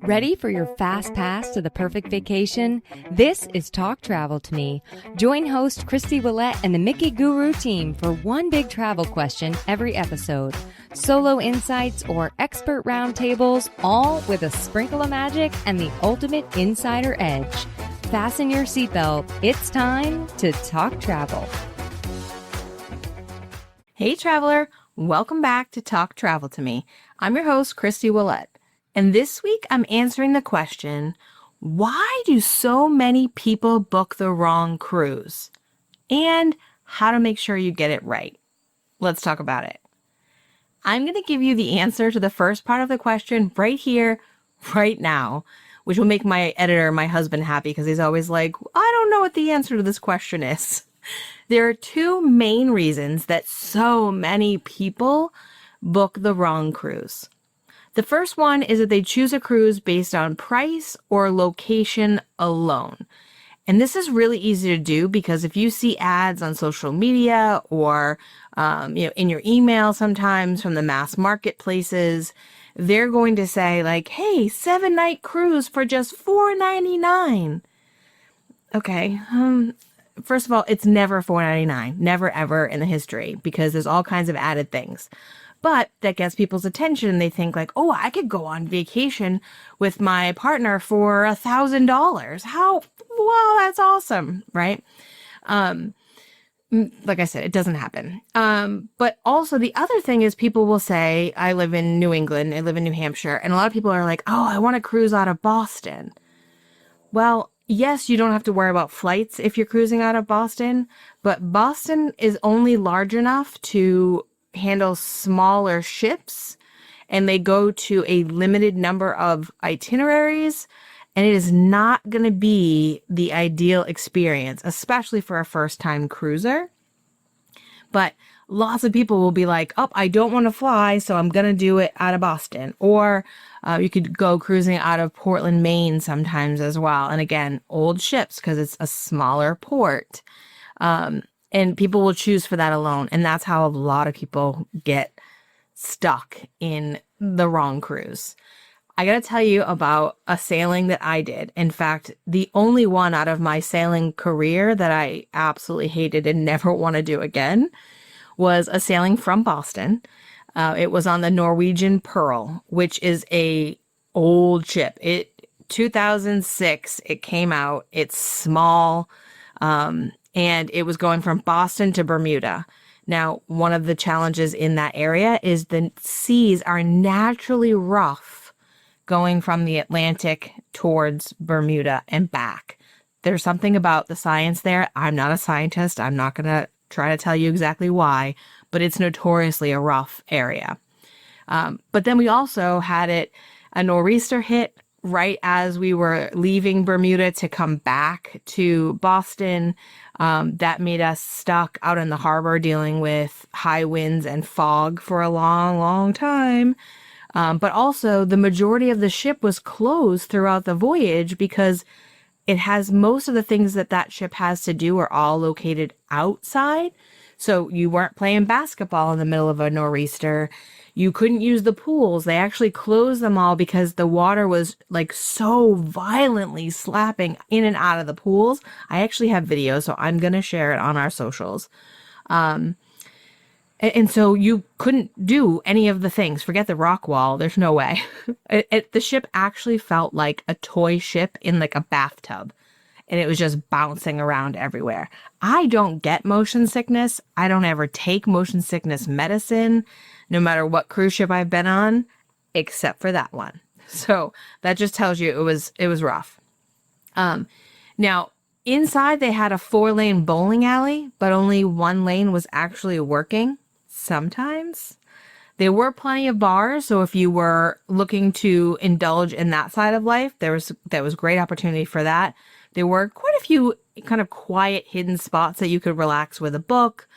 Ready for your fast pass to the perfect vacation? This is Talk Travel to Me. Join host Kristy Ouellette and the Mickey Guru team for one big travel question every episode. Solo insights or expert roundtables, all with a sprinkle of magic and the ultimate insider edge. Fasten your seatbelt. It's time to talk travel. Hey traveler, welcome back to Talk Travel to Me. I'm your host, Kristy Ouellette. And this week, I'm answering the question, why do so many people book the wrong cruise? And how to make sure you get it right. Let's talk about it. I'm going to give you the answer to the first part of the question right here, right now, which will make my editor, my husband, happy because he's always like, I don't know what the answer to this question is. There are two main reasons that so many people book the wrong cruise. The first one is that they choose a cruise based on price or location alone. And this is really easy to do because if you see ads on social media or in your email sometimes from the mass marketplaces, they're going to say like, hey, 7-night cruise for just $4.99. Okay. First of all, it's never $4.99, never ever in the history because there's all kinds of added things. But that gets people's attention and they think like, oh, I could go on vacation with my partner for $1,000. How? Wow, that's awesome, right? Like I said, it doesn't happen. But also the other thing is people will say, I live in New England, I live in New Hampshire, and a lot of people are like, oh, I want to cruise out of Boston. Well, yes, you don't have to worry about flights if you're cruising out of Boston, but Boston is only large enough to handle smaller ships, and they go to a limited number of itineraries, and it is not going to be the ideal experience, especially for a first-time cruiser. But lots of people will be like, oh, I don't want to fly, so I'm going to do it out of Boston. Or you could go cruising out of Portland, Maine sometimes as well. And again, old ships because it's a smaller port. And people will choose for that alone. And that's how a lot of people get stuck in the wrong cruise. I got to tell you about a sailing that I did. In fact, the only one out of my sailing career that I absolutely hated and never want to do again was a sailing from Boston. It was on the Norwegian Pearl, which is a old ship. 2006, it came out. It's small. And it was going from Boston to Bermuda. Now, one of the challenges in that area is the seas are naturally rough going from the Atlantic towards Bermuda and back. There's something about the science there. I'm not a scientist. I'm not going to try to tell you exactly why, but it's notoriously a rough area. But then we also had a nor'easter hit right as we were leaving Bermuda to come back to Boston. That made us stuck out in the harbor dealing with high winds and fog for a long, long time. But also the majority of the ship was closed throughout the voyage because it has most of the things that ship has to do are all located outside. So you weren't playing basketball in the middle of a nor'easter. You couldn't use the pools. They actually closed them all because the water was like so violently slapping in and out of the pools. I actually have videos, so I'm going to share it on our socials. And so you couldn't do any of the things. Forget the rock wall. There's no way. The ship actually felt like a toy ship in like a bathtub. And it was just bouncing around everywhere. I don't get motion sickness. I don't ever take motion sickness medicine, no matter what cruise ship I've been on, except for that one. So that just tells you it was rough. Now, inside they had a 4-lane bowling alley, but only 1 lane was actually working sometimes. There were plenty of bars, so if you were looking to indulge in that side of life, there was great opportunity for that. There were quite a few kind of quiet, hidden spots that you could relax with a book.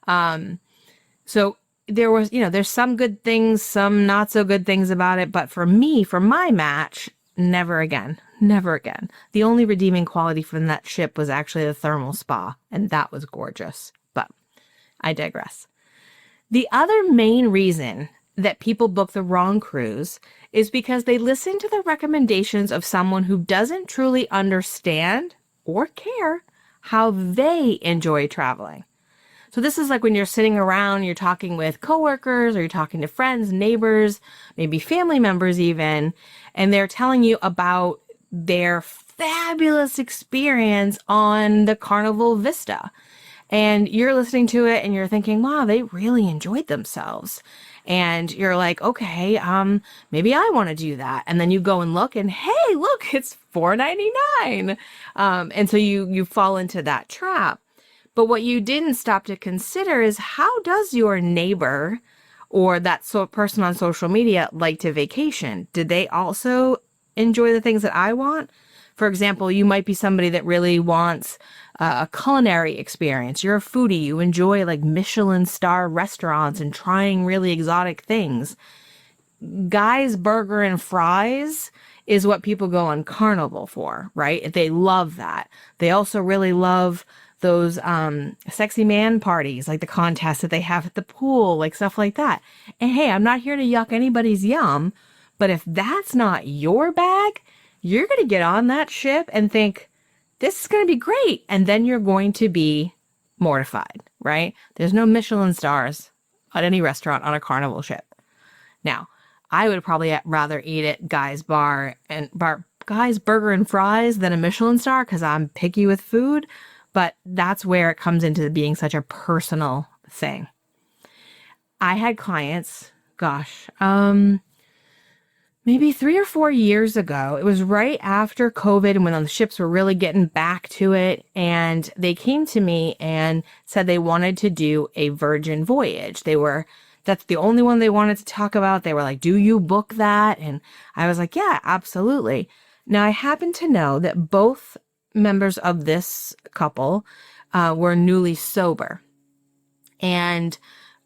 So there was, there's some good things, some not so good things about it. But for me, for my match, never again. Never again. The only redeeming quality from that ship was actually the thermal spa, and that was gorgeous. But I digress. The other main reason that people book the wrong cruise is because they listen to the recommendations of someone who doesn't truly understand or care how they enjoy traveling. So this is like when you're sitting around, you're talking with coworkers or you're talking to friends, neighbors, maybe family members even, and they're telling you about their fabulous experience on the Carnival Vista. And you're listening to it and you're thinking, wow, they really enjoyed themselves. And you're like, okay, maybe I want to do that. And then you go and look and hey, look, it's $4.99. And so you fall into that trap. But what you didn't stop to consider is how does your neighbor or that person on social media like to vacation? Did they also enjoy the things that I want? For example, you might be somebody that really wants a culinary experience. You're a foodie. You enjoy like Michelin star restaurants and trying really exotic things. Guy's Burger and Fries is what people go on Carnival for, right? They love that. They also really love those sexy man parties, like the contests that they have at the pool, like stuff like that. And hey, I'm not here to yuck anybody's yum, but if that's not your bag, you're going to get on that ship and think, this is going to be great. And then you're going to be mortified, right? There's no Michelin stars at any restaurant on a Carnival ship. Now, I would probably rather eat at Guy's Burger and Fries than a Michelin star because I'm picky with food. But that's where it comes into being such a personal thing. I had clients, maybe 3 or 4 years ago. It was right after COVID and when the ships were really getting back to it. And they came to me and said they wanted to do a virgin voyage. That's the only one they wanted to talk about. They were like, do you book that? And I was like, yeah, absolutely. Now, I happen to know that both members of this couple were newly sober. And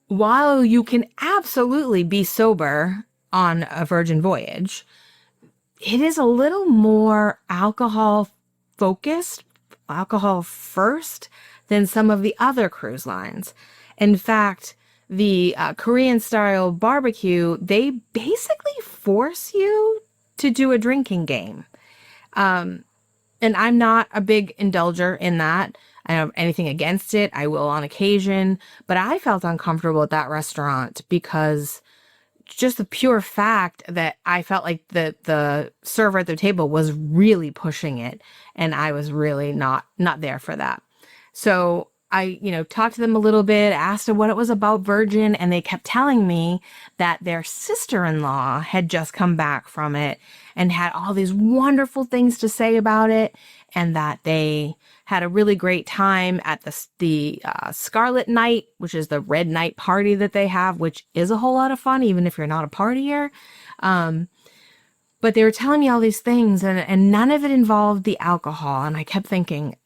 while you can absolutely be sober on a virgin voyage, it is a little more alcohol focused, alcohol first than some of the other cruise lines. In fact, the Korean style barbecue, they basically force you to do a drinking game. And I'm not a big indulger in that. I don't have anything against it. I will on occasion, but I felt uncomfortable at that restaurant because just the pure fact that I felt like the server at the table was really pushing it, and I was really not there for that. So I, talked to them a little bit, asked them what it was about Virgin, and they kept telling me that their sister-in-law had just come back from it and had all these wonderful things to say about it, and that they had a really great time at the Scarlet Night, which is the red night party that they have, which is a whole lot of fun, even if you're not a partier. But they were telling me all these things, and none of it involved the alcohol. And I kept thinking,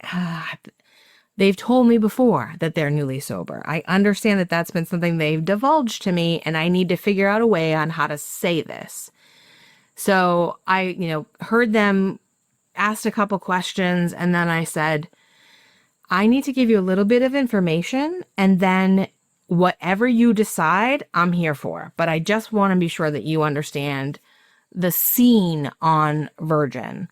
they've told me before that they're newly sober. I understand that that's been something they've divulged to me, and I need to figure out a way on how to say this. So I, heard them, asked a couple questions, and then I said, I need to give you a little bit of information, and then whatever you decide, I'm here for. But I just want to be sure that you understand the scene on Virgin.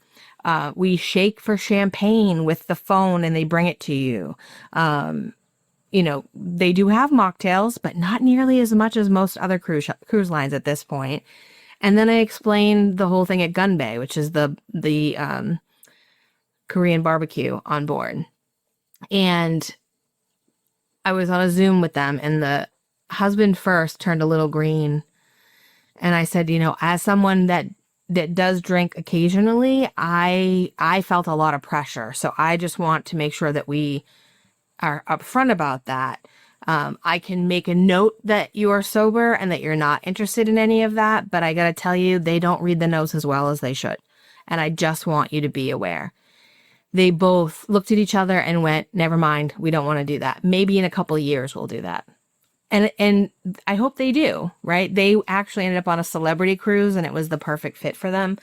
We shake for champagne with the phone and they bring it to you. They do have mocktails, but not nearly as much as most other cruise lines at this point. And then I explained the whole thing at Gun Bay, which is the Korean barbecue on board. And I was on a Zoom with them, and the husband first turned a little green. And I said, as someone that does drink occasionally, I felt a lot of pressure. So I just want to make sure that we are upfront about that. I can make a note that you are sober and that you're not interested in any of that, but I got to tell you, they don't read the notes as well as they should. And I just want you to be aware. They both looked at each other and went, never mind, we don't want to do that. Maybe in a couple of years we'll do that. And I hope they do, right? They actually ended up on a celebrity cruise and it was the perfect fit for them.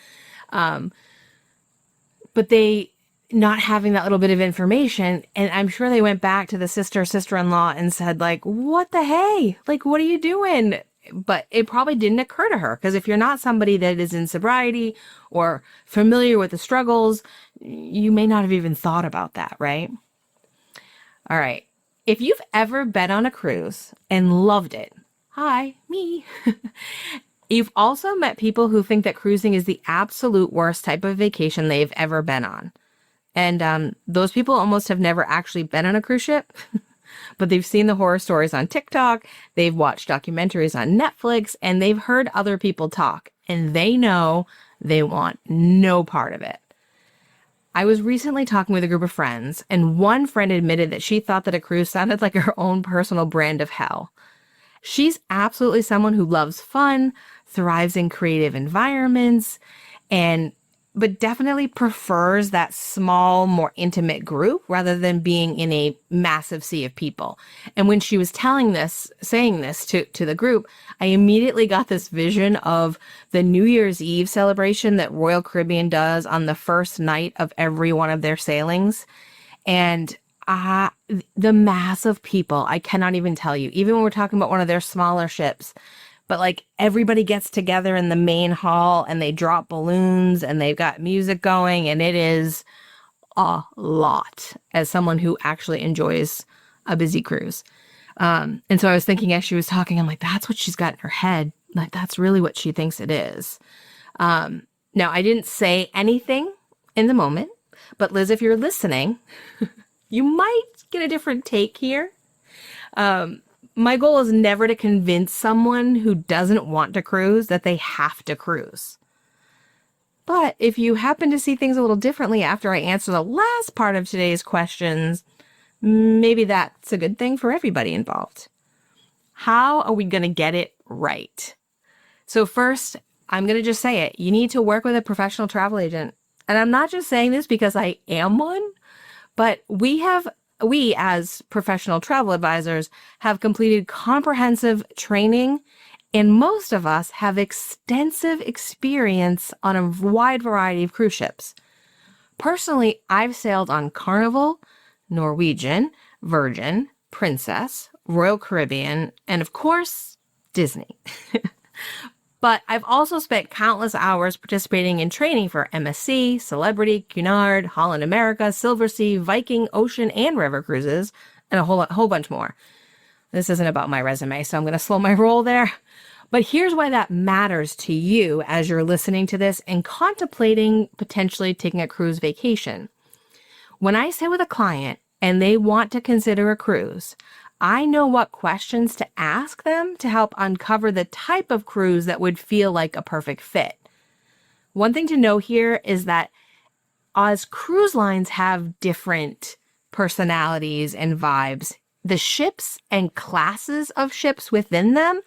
But they not having that little bit of information, and I'm sure they went back to the sister-in-law and said, like, what the hey? Like, what are you doing? but it probably didn't occur to her, because if you're not somebody that is in sobriety or familiar with the struggles, you may not have even thought about that, right? All right. If you've ever been on a cruise and loved it, hi, me. You've also met people who think that cruising is the absolute worst type of vacation they've ever been on. And those people almost have never actually been on a cruise ship, but they've seen the horror stories on TikTok, they've watched documentaries on Netflix, and they've heard other people talk, and they know they want no part of it. I was recently talking with a group of friends, and one friend admitted that she thought that a cruise sounded like her own personal brand of hell. She's absolutely someone who loves fun, thrives in creative environments, but definitely prefers that small, more intimate group rather than being in a massive sea of people. And when she was saying this to the group, I immediately got this vision of the New Year's Eve celebration that Royal Caribbean does on the first night of every one of their sailings. And the mass of people, I cannot even tell you, even when we're talking about one of their smaller ships, but like everybody gets together in the main hall and they drop balloons and they've got music going, and it is a lot as someone who actually enjoys a busy cruise. And so I was thinking as she was talking, I'm like, that's what she's got in her head. Like, that's really what she thinks it is. Now, I didn't say anything in the moment, but Liz, if you're listening, you might get a different take here. My goal is never to convince someone who doesn't want to cruise that they have to cruise. But if you happen to see things a little differently after I answer the last part of today's questions, maybe that's a good thing for everybody involved. How are we going to get it right? So first, I'm going to just say it. You need to work with a professional travel agent. And I'm not just saying this because I am one, but we as professional travel advisors have completed comprehensive training, and most of us have extensive experience on a wide variety of cruise ships. Personally, I've sailed on Carnival, Norwegian, Virgin, Princess, Royal Caribbean, and of course, Disney. But I've also spent countless hours participating in training for MSC, Celebrity, Cunard, Holland America, Silversea, Viking, Ocean, and River cruises, and a whole bunch more. This isn't about my resume, so I'm going to slow my roll there. But here's why that matters to you as you're listening to this and contemplating potentially taking a cruise vacation. When I sit with a client and they want to consider a cruise, I know what questions to ask them to help uncover the type of cruise that would feel like a perfect fit. One thing to know here is that as cruise lines have different personalities and vibes, the ships and classes of ships within them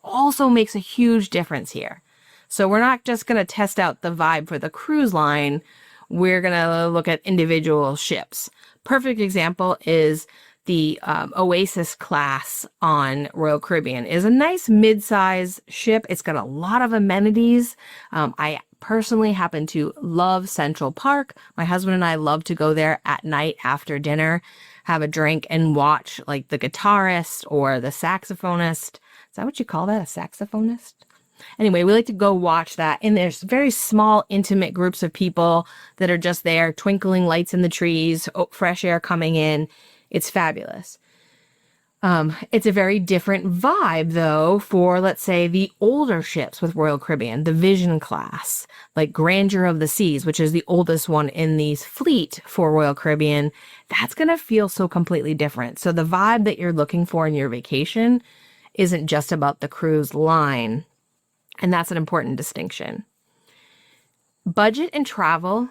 also makes a huge difference here. So we're not just going to test out the vibe for the cruise line. We're going to look at individual ships. Perfect example is the Oasis class on Royal Caribbean. Is a nice mid-size ship. It's got a lot of amenities. I personally happen to love Central Park. My husband and I love to go there at night after dinner, have a drink, and watch like the guitarist or the saxophonist. Is that what you call that, a saxophonist? Anyway, we like to go watch that. And there's very small, intimate groups of people that are just there, twinkling lights in the trees, fresh air coming in. It's fabulous. It's a very different vibe, though, for, let's say, the older ships with Royal Caribbean, the Vision class, like Grandeur of the Seas, which is the oldest one in the fleet for Royal Caribbean. That's going to feel so completely different. So the vibe that you're looking for in your vacation isn't just about the cruise line. And that's an important distinction. Budget and travel,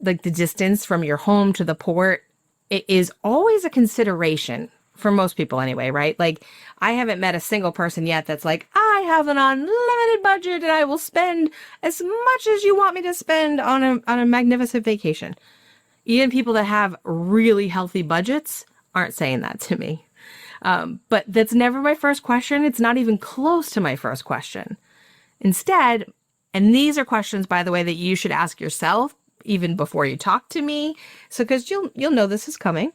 like the distance from your home to the port, it is always a consideration for most people anyway, right? Like, I haven't met a single person yet that's like, I have an unlimited budget and I will spend as much as you want me to spend on a magnificent vacation. Even people that have really healthy budgets aren't saying that to me. But that's never my first question. It's not even close to my first question. Instead, and these are questions, by the way, that you should ask yourself even before you talk to me. So, because you'll know this is coming.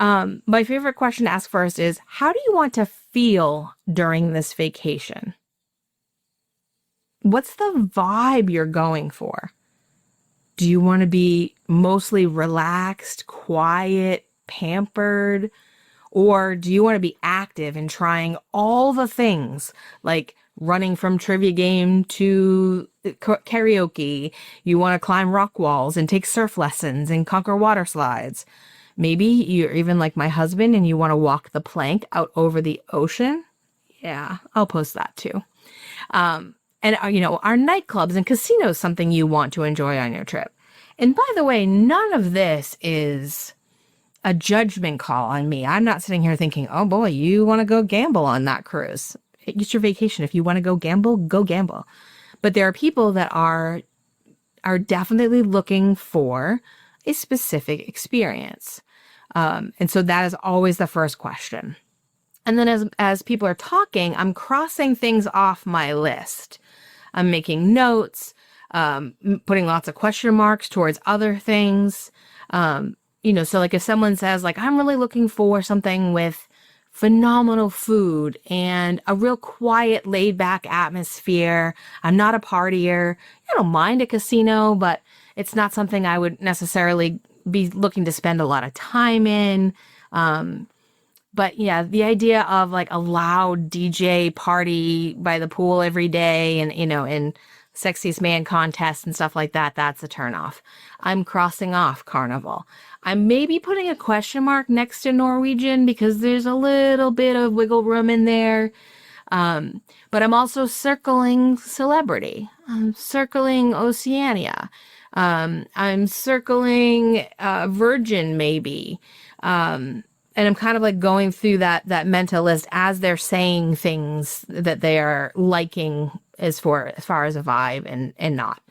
My favorite question to ask first is, how do you want to feel during this vacation? what's the vibe you're going for? Do you want to be mostly relaxed, quiet, pampered? Or do you want to be active and trying all the things, like running from trivia game to karaoke? You want to climb rock walls and take surf lessons and conquer water slides. Maybe you're even like my husband and you want to walk the plank out over the ocean. Yeah, I'll post that too. And are nightclubs and casinos something you want to enjoy on your trip? And by the way, none of this is a judgment call on me. I'm not sitting here thinking, oh boy, you want to go gamble on that cruise. It's your vacation. If you want to go gamble, go gamble. But there are people that are definitely looking for a specific experience. And so that is always the first question. And then as people are talking, I'm crossing things off my list. I'm making notes, putting lots of question marks towards other things. So like if someone says like, I'm really looking for something with phenomenal food and a real quiet, laid back atmosphere. I'm not a partier. I don't mind a casino, but it's not something I would necessarily be looking to spend a lot of time in. But yeah, the idea of like a loud DJ party by the pool every day and, and sexiest man contest and stuff like that, that's a turnoff. I'm crossing off Carnival. I'm maybe putting a question mark next to Norwegian because there's a little bit of wiggle room in there. But I'm also circling Celebrity. I'm circling Oceania. I'm circling Virgin maybe. And I'm kind of like going through that mental list as they're saying things that they are liking as far as a vibe and not.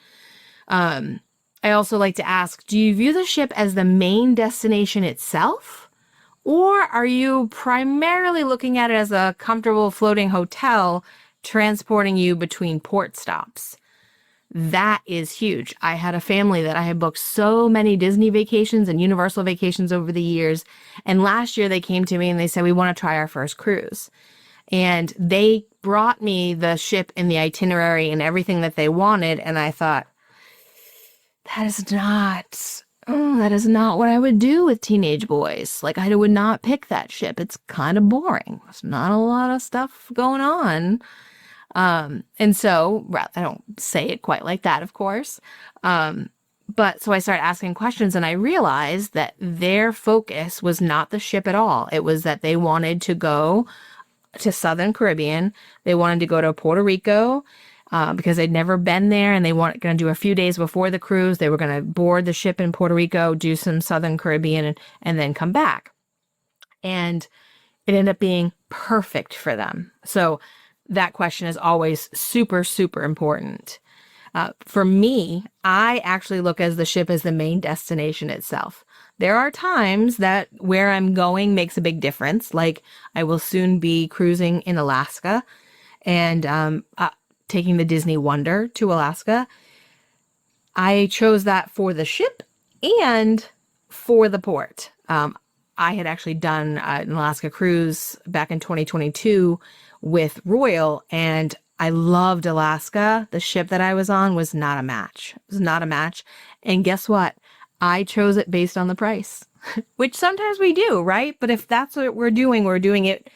I also like to ask, do you view the ship as the main destination itself? Or are you primarily looking at it as a comfortable floating hotel transporting you between port stops? That is huge. I had a family that I had booked so many Disney vacations and Universal vacations over the years. And last year they came to me and they said, we want to try our first cruise. And they brought me the ship and the itinerary and everything that they wanted. And I thought, that is not what I would do with teenage boys. Like, I would not pick that ship. It's kind of boring. There's not a lot of stuff going on. And so, I don't say it quite like that, of course. But so I started asking questions and I realized that their focus was not the ship at all. It was that they wanted to go to Southern Caribbean. They wanted to go to Puerto Rico, because they'd never been there and they weren't going to do a few days before the cruise. They were going to board the ship in Puerto Rico, do some Southern Caribbean and then come back. And it ended up being perfect for them. So that question is always super, super important. For me, I actually look as the ship as the main destination itself. There are times that where I'm going makes a big difference. Like I will soon be cruising in Alaska and taking the Disney Wonder to Alaska. I chose that for the ship and for the port. I had actually done an Alaska cruise back in 2022 with Royal, and I loved Alaska. The ship that I was on was not a match. It was not a match. And guess what? I chose it based on the price, which sometimes we do, right? But if that's what we're doing it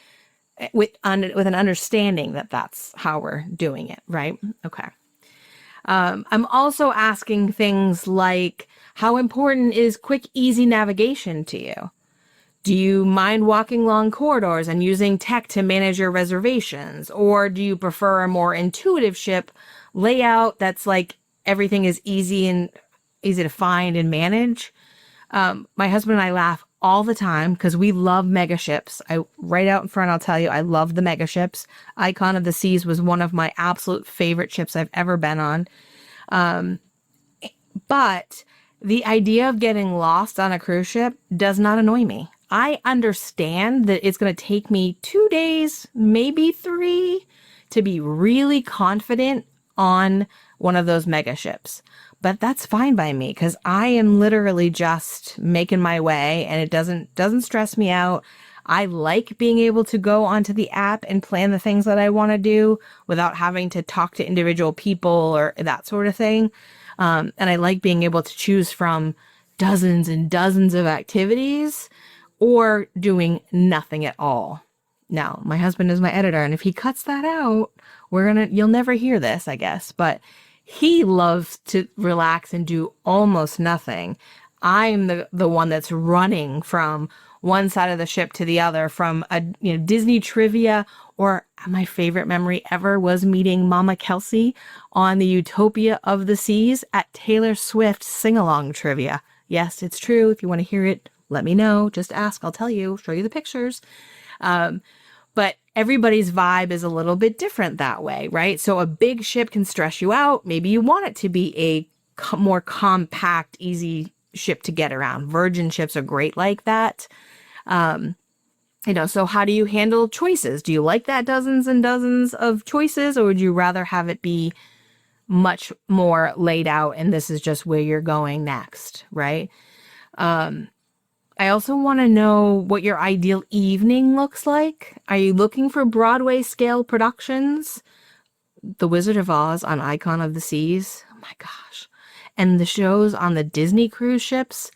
with an understanding that that's how we're doing it, right? Okay. I'm also asking things like, how important is quick, easy navigation to you? Do you mind walking long corridors and using tech to manage your reservations? Or do you prefer a more intuitive ship layout that's like everything is easy to find and manage? My husband and I laugh all the time because we love mega ships. Right out in front, I'll tell you, I love the mega ships. Icon of the Seas was one of my absolute favorite ships I've ever been on. But the idea of getting lost on a cruise ship does not annoy me. I understand that it's going to take me 2 days, maybe 3, to be really confident on one of those mega ships. But that's fine by me because I am literally just making my way and it doesn't stress me out. I like being able to go onto the app and plan the things that I want to do without having to talk to individual people or that sort of thing. And I like being able to choose from dozens and dozens of activities or doing nothing at all. Now, my husband is my editor, and if he cuts that out, you'll never hear this, I guess, but he loves to relax and do almost nothing. I'm the one that's running from one side of the ship to the other, from Disney trivia, or my favorite memory ever was meeting Mama Kelsey on the Utopia of the Seas at Taylor Swift sing-along trivia. Yes, it's true. If you want to hear it, let me know. Just ask. I'll tell you. Show you the pictures. But everybody's vibe is a little bit different that way, right? So a big ship can stress you out. Maybe you want it to be a more compact, easy ship to get around. Virgin ships are great like that. So how do you handle choices? Do you like that dozens and dozens of choices, or would you rather have it be much more laid out and this is just where you're going next, right? I also want to know what your ideal evening looks like. Are you looking for Broadway scale productions? The Wizard of Oz on Icon of the Seas. Oh my gosh. And the shows on the Disney cruise ships.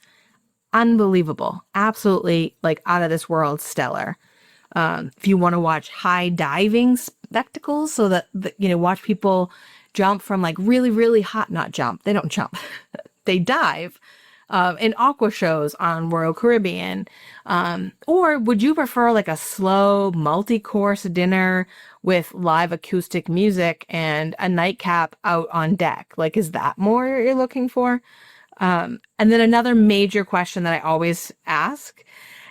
Unbelievable. Absolutely out of this world stellar. If you want to watch high diving spectacles so that, watch people jump from really, really hot, not jump. They don't jump. They dive. In aqua shows on Royal Caribbean. Or would you prefer a slow multi-course dinner with live acoustic music and a nightcap out on deck? Is that more you're looking for? And then another major question that I always ask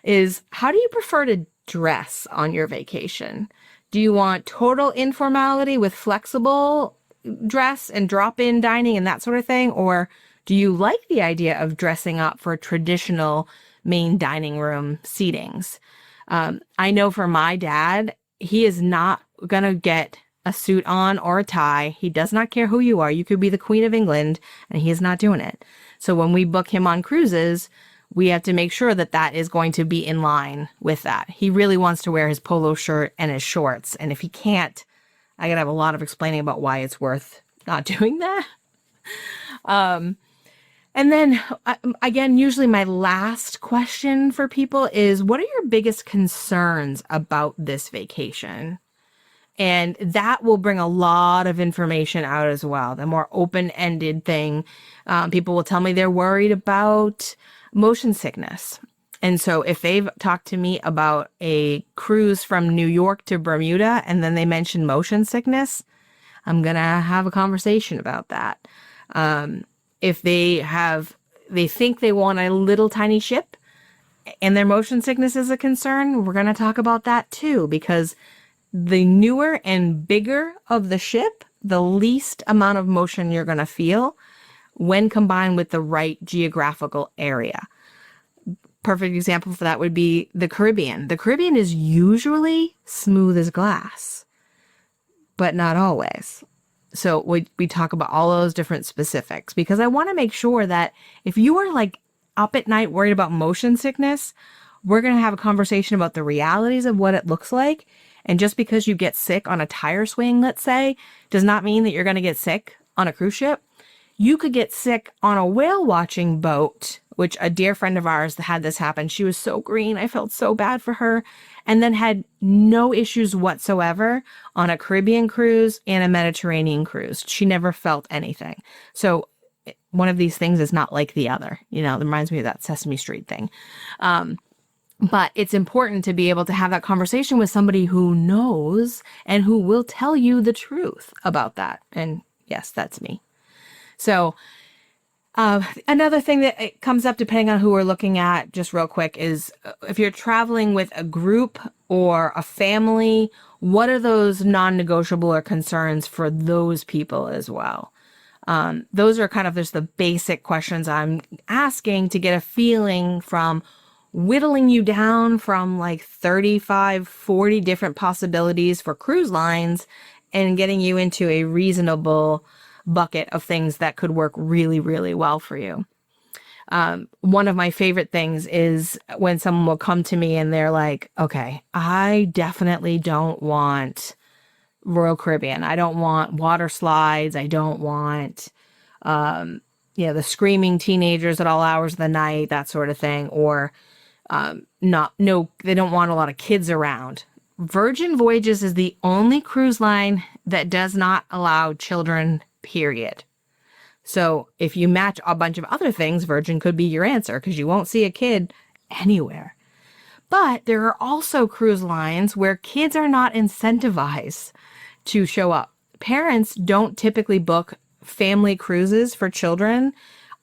is, how do you prefer to dress on your vacation? Do you want total informality with flexible dress and drop-in dining and that sort of thing? Or do you like the idea of dressing up for traditional main dining room seatings? I know for my dad, he is not going to get a suit on or a tie. He does not care who you are. You could be the Queen of England, and he is not doing it. So when we book him on cruises, we have to make sure that that is going to be in line with that. He really wants to wear his polo shirt and his shorts. And if he can't, I got to have a lot of explaining about why it's worth not doing that. And then, again, usually my last question for people is, what are your biggest concerns about this vacation? And that will bring a lot of information out as well. The more open-ended thing, people will tell me they're worried about motion sickness. And so if they've talked to me about a cruise from New York to Bermuda and then they mention motion sickness, I'm going to have a conversation about that. If they think they want a little tiny ship and their motion sickness is a concern, we're going to talk about that too, because the newer and bigger of the ship, the least amount of motion you're going to feel when combined with the right geographical area. Perfect example for that would be the Caribbean. The Caribbean is usually smooth as glass, but not always. So we talk about all those different specifics because I want to make sure that if you are up at night worried about motion sickness, we're going to have a conversation about the realities of what it looks like. And just because you get sick on a tire swing, let's say, does not mean that you're going to get sick on a cruise ship. You could get sick on a whale watching boat, which a dear friend of ours had this happen. She was so green. I felt so bad for her. And then had no issues whatsoever on a Caribbean cruise and a Mediterranean cruise. She never felt anything. So one of these things is not like the other. It reminds me of that Sesame Street thing. But it's important to be able to have that conversation with somebody who knows and who will tell you the truth about that. And yes, that's me. So another thing that comes up depending on who we're looking at, just real quick, is if you're traveling with a group or a family, what are those non-negotiable or concerns for those people as well? Those are kind of just the basic questions I'm asking to get a feeling from whittling you down from 35, 40 different possibilities for cruise lines and getting you into a reasonable bucket of things that could work really, really well for you. One of my favorite things is when someone will come to me and they're like, okay, I definitely don't want Royal Caribbean. I don't want water slides. I don't want, the screaming teenagers at all hours of the night, that sort of thing. Or, they don't want a lot of kids around. Virgin Voyages is the only cruise line that does not allow children, period. So if you match a bunch of other things, Virgin could be your answer because you won't see a kid anywhere. But there are also cruise lines where kids are not incentivized to show up. Parents don't typically book family cruises for children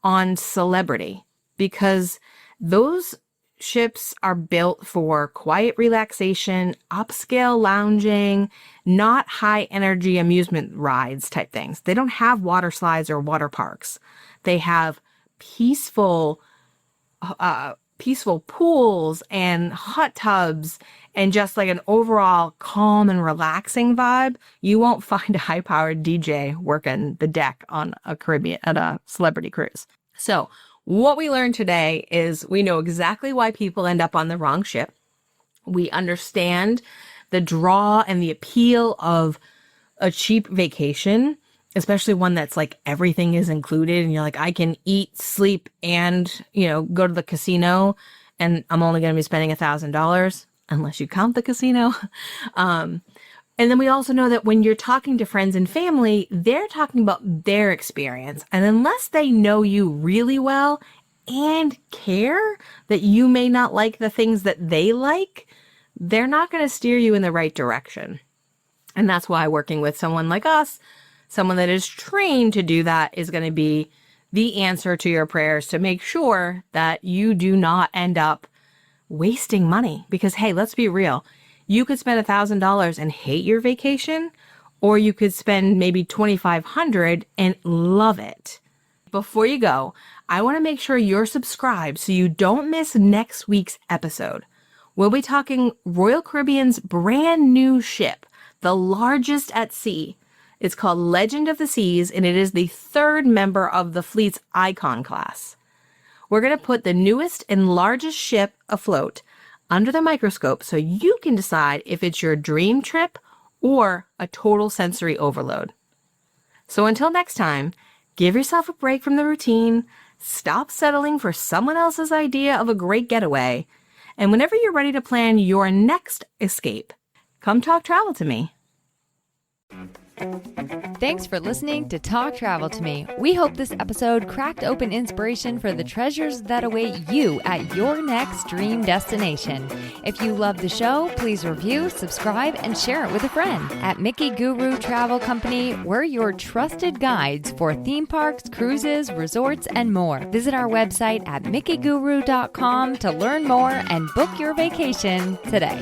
on Celebrity because those ships are built for quiet relaxation, upscale lounging, not high energy amusement rides type things. They don't have water slides or water parks. They have peaceful pools and hot tubs and just like an overall calm and relaxing vibe. You won't find a high-powered DJ working the deck on at a Celebrity cruise. So what we learned today is we know exactly why people end up on the wrong ship. We understand the draw and the appeal of a cheap vacation, especially one that's like everything is included and you're like, I can eat, sleep, and, go to the casino and I'm only going to be spending $1,000 unless you count the casino. And then we also know that when you're talking to friends and family, they're talking about their experience. And unless they know you really well and care that you may not like the things that they like, they're not going to steer you in the right direction. And that's why working with someone like us, someone that is trained to do that, is going to be the answer to your prayers to make sure that you do not end up wasting money. Because, hey, let's be real. You could spend $1,000 and hate your vacation, or you could spend maybe $2,500 and love it. Before you go, I want to make sure you're subscribed so you don't miss next week's episode. We'll be talking Royal Caribbean's brand new ship, the largest at sea. It's called Legend of the Seas, and it is the third member of the fleet's Icon class. We're going to put the newest and largest ship afloat under the microscope so you can decide if it's your dream trip or a total sensory overload. So until next time, give yourself a break from the routine, stop settling for someone else's idea of a great getaway, and whenever you're ready to plan your next escape, come talk travel to me. Thanks for listening to Talk Travel to Me. We hope this episode cracked open inspiration for the treasures that await you at your next dream destination. If you love the show, please review, subscribe, and share it with a friend. At Mickey Guru Travel Company, we're your trusted guides for theme parks, cruises, resorts, and more. Visit our website at mickey guru.com to learn more and book your vacation today.